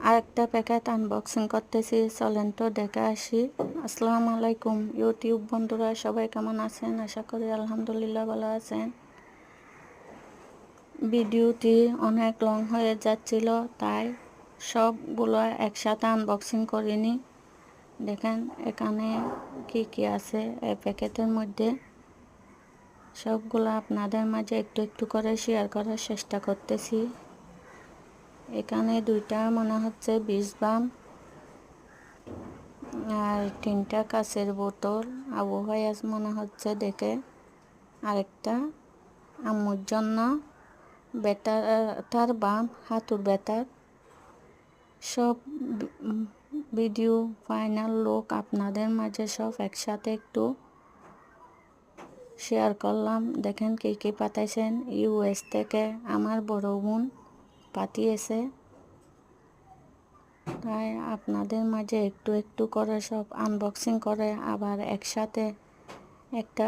আরেকটা packet unboxing করতেছি, চলেন তো দেখে আসি। আসসালামু আলাইকুম ইউটিউব বন্ধুরা, সবাই কেমন আছেন? আশা করি আলহামদুলিল্লাহ ভালো আছেন। ভিডিওটি অনেক লং হয়ে যাচ্ছিল, তাই সবগুলো একসাথে আনবক্সিং করিনি। দেখেন এখানে কি কি আছে এই প্যাকেটের মধ্যে, সবগুলো আপনাদের মাঝে একটু একটু করে শেয়ার করার চেষ্টা করতেছি। এখানে দুইটা মনে হচ্ছে বিষ বাম আর তিনটা কাঁচের বোতল আবহাওয়া মনে হচ্ছে দেখে। আরেকটা আম্মুর জন্য ব্যথার বাম, হাঁটুর ব্যথার। সব ভিডিও ফাইনাল লুক আপনাদের মাঝে সব একসাথে একটু শেয়ার করলাম। দেখেন কি কি পাঠাইছেন ইউএস থেকে আমার বড় বোন পাঠিয়েছে, তাই আপনাদের মাঝে একটু একটু করে সব আনবক্সিং করে আবার একসাথে একটা